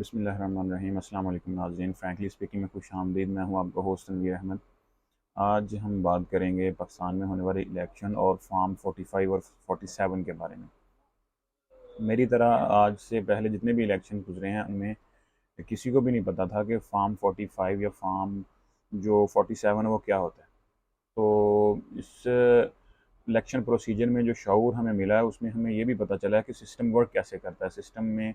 बिस्मिल्लाहिर्रहमानिर्रहीम। अस्सलाम वालेकुम नाज़रीन, फ्रैंकली स्पीकिंग में खुश आमदीद। मैं हूँ आपका होस्ट तनवीर अहमद। आज हम बात करेंगे पाकिस्तान में होने वाले इलेक्शन और फार्म 45 और 47 के बारे में। मेरी तरह आज से पहले जितने भी इलेक्शन गुजरे हैं उनमें किसी को भी नहीं पता था कि फार्म 45 या फार्म जो 47 है वो क्या होता है। तो इस इलेक्शन प्रोसीजर में जो शऊर हमें मिला है उसमें हमें ये भी पता चला है कि सिस्टम वर्क कैसे करता है। सिस्टम में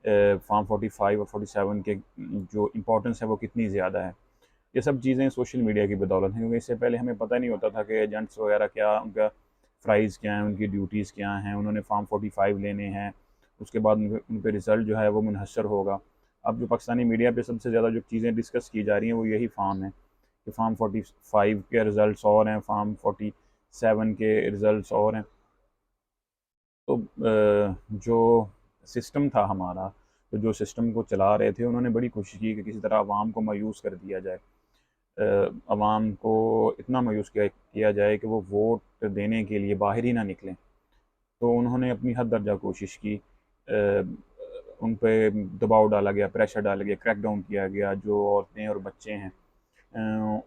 फार्म 45 और 47 के जो इम्पोर्टेंस है वो कितनी ज़्यादा है। ये सब चीज़ें सोशल मीडिया की बदौलत हैं, क्योंकि इससे पहले हमें पता नहीं होता था कि एजेंट्स वगैरह क्या, उनका प्राइस क्या है, उनकी ड्यूटीज़ क्या हैं। उन्होंने फार्म 45 लेने हैं, उसके बाद उन पर रिज़ल्ट जो है वो मुनहसर होगा। अब जो पाकिस्तानी मीडिया पे सबसे ज़्यादा जो चीज़ें डिस्कस की जा रही हैं वो यही फार्म है कि फार्म 45 के रिज़ल्ट और हैं, फार्म 47 के रिज़ल्ट और हैं। तो जो सिस्टम था हमारा, तो जो सिस्टम को चला रहे थे उन्होंने बड़ी कोशिश की कि किसी तरह आवाम को मायूस कर दिया जाए। आवाम को इतना मायूस किया जाए कि वो वोट देने के लिए बाहर ही ना निकलें। तो उन्होंने अपनी हद दर्जा कोशिश की। उन पे दबाव डाला गया, प्रेशर डाला गया, क्रैकडाउन किया गया। जो औरतें और बच्चे हैं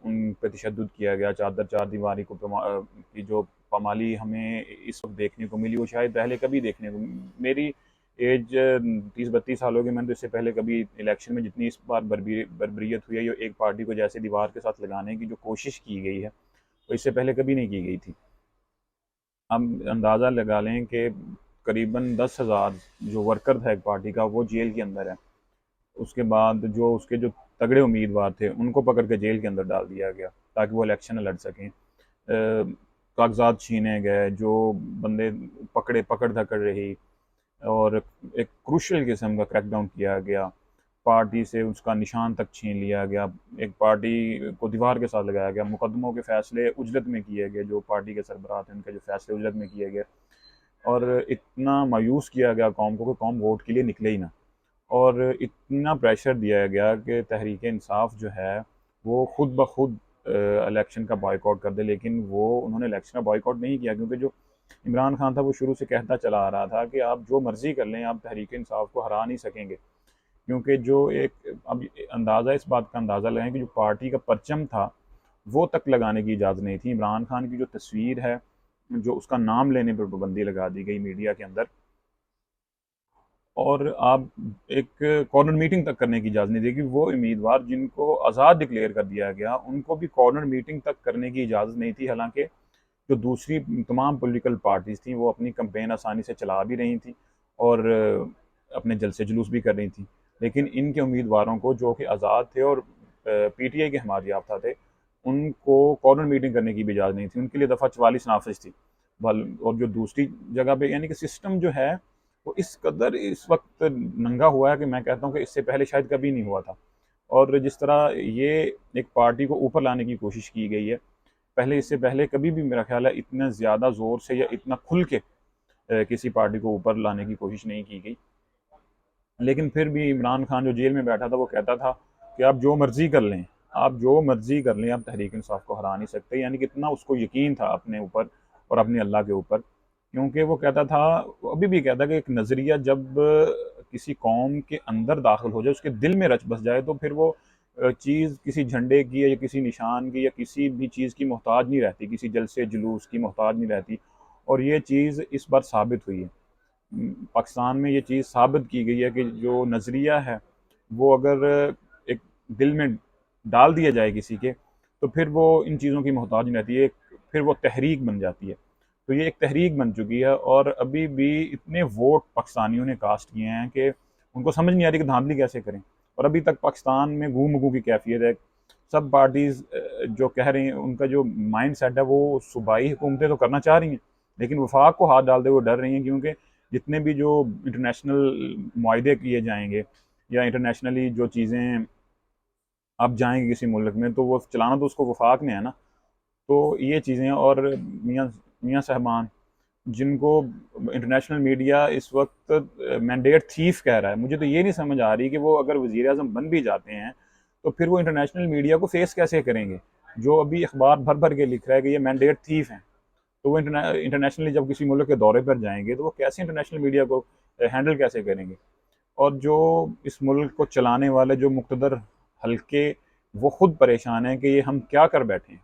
उन पे तशद्दुद किया गया। चादर चार दीवारी को की जो पामाली हमें इस वक्त देखने को मिली वो शायद पहले कभी देखने को, मेरी एज 30-32 साल हो गई। मैंने तो इससे पहले कभी इलेक्शन में जितनी इस बार बर्बरियत हुई है, ये एक पार्टी को जैसे दीवार के साथ लगाने की जो कोशिश की गई है वो इससे पहले कभी नहीं की गई थी। हम अंदाज़ा लगा लें कि करीबन 10,000 जो वर्कर था एक पार्टी का वो जेल के अंदर है। उसके बाद जो उसके जो तगड़े उम्मीदवार थे उनको पकड़ के जेल के अंदर डाल दिया गया ताकि वो इलेक्शन लड़ सकें। कागजात छीने गए, जो बंदे पकड़ धकड़ रही, और एक क्रूशल किस्म का क्रैकडाउन किया गया। पार्टी से उसका निशान तक छीन लिया गया। एक पार्टी को दीवार के साथ लगाया गया। मुकदमों के फैसले उजलत में किए गए, जो पार्टी के सरबराह थे उनके जो फैसले उजलत में किए गए। और इतना मायूस किया गया कौम को कि कौम वोट के लिए निकले ही ना। और इतना प्रेशर दिया गया कि तहरीक इंसाफ जो है वो खुद ब खुद इलेक्शन का बॉयकॉट कर दे। लेकिन वो उन्होंने इलेक्शन का बॉयकॉट नहीं किया, क्योंकि जो इमरान खान था वो शुरू से कहता चला आ रहा था कि आप जो मर्ज़ी कर लें, आप तहरीक इंसाफ को हरा नहीं सकेंगे। क्योंकि जो एक अब अंदाज़ा, इस बात का अंदाज़ा लगाएं कि जो पार्टी का परचम था वो तक लगाने की इजाज़त नहीं थी। इमरान खान की जो तस्वीर है, जो उसका नाम लेने पर पाबंदी लगा दी गई मीडिया के अंदर, और आप एक कॉर्नर मीटिंग तक करने की इजाज़त नहीं दी कि वो उम्मीदवार जिनको आज़ाद डिक्लेयर कर दिया गया उनको भी कॉर्नर मीटिंग तक करने की इजाज़त नहीं थी। हालांकि जो दूसरी तमाम पॉलिटिकल पार्टीज़ थी वो अपनी कंपेन आसानी से चला भी रही थी और अपने जलसे जुलूस भी कर रही थी। लेकिन इनके उम्मीदवारों को जो कि आज़ाद थे और पीटीआई के हमारे याफ्ता थे, उनको कॉर्नर मीटिंग करने की भी इजाज़त नहीं थी। उनके लिए दफ़ा 44 नाफिज थी। और जो दूसरी जगह पे, यानी कि सिस्टम जो है वो इस कदर इस वक्त नंगा हुआ है कि मैं कहता हूँ कि इससे पहले शायद कभी नहीं हुआ था। और जिस तरह ये एक पार्टी को ऊपर लाने की कोशिश की गई है, पहले इससे पहले कभी भी मेरा ख्याल है इतना ज़्यादा ज़ोर से या इतना खुल के किसी पार्टी को ऊपर लाने की कोशिश नहीं की गई। लेकिन फिर भी इमरान खान जो जेल में बैठा था वो कहता था कि आप जो मर्ज़ी कर लें, आप जो मर्ज़ी कर लें, आप तहरीक इंसाफ को हरा नहीं सकते। यानी कि इतना उसको यकीन था अपने ऊपर और अपने अल्लाह के ऊपर। क्योंकि वो कहता था, वो अभी भी कहता है कि एक नज़रिया जब किसी कौम के अंदर दाखिल हो जाए, उसके दिल में रच बस जाए, तो फिर वो चीज़ किसी झंडे की या किसी निशान की या किसी भी चीज़ की मोहताज नहीं रहती, किसी जलसे जुलूस की मोहताज नहीं रहती। और ये चीज़ इस बार साबित हुई है। पाकिस्तान में ये चीज़ साबित की गई है कि जो नज़रिया है वो अगर एक दिल में डाल दिया जाए किसी के, तो फिर वो इन चीज़ों की मोहताज नहीं रहती है, फिर वो तहरीक बन जाती है। तो ये एक तहरीक बन चुकी है। और अभी भी इतने वोट पाकिस्तानियों ने कास्ट किए हैं कि उनको समझ नहीं आ रही कि धांधली कैसे करें। और अभी तक पाकिस्तान में गू मगू की कैफियत है। सब पार्टीज़ जो कह रही हैं, उनका जो माइंड सेट है वो सूबाई हुकूमतें तो करना चाह रही हैं, लेकिन वफाक को हाथ डालते हुए डर रही हैं। क्योंकि जितने भी जो इंटरनेशनल मुआहदे किए जाएंगे या इंटरनेशनली जो चीज़ें अब जाएंगे किसी मुल्क में, तो वो चलाना तो उसको वफाक ने है ना। तो ये चीज़ें, और मियाँ मियाँ साहबान जिनको इंटरनेशनल मीडिया इस वक्त मैंडेट थीफ कह रहा है, मुझे तो ये नहीं समझ आ रही कि वो अगर वज़ीर आज़म बन भी जाते हैं तो फिर वो इंटरनेशनल मीडिया को फेस कैसे करेंगे, जो अभी अखबार भर भर के लिख रहा है कि ये मैंडेट थीफ हैं। तो वो इंटरनेशनली जब किसी मुल्क के दौरे पर जाएंगे तो वो कैसे इंटरनेशनल मीडिया को हैंडल कैसे करेंगे। और जो इस मुल्क को चलाने वाले जो मुक़्तदर हल्के, वो खुद परेशान हैं कि ये हम क्या कर बैठे हैं।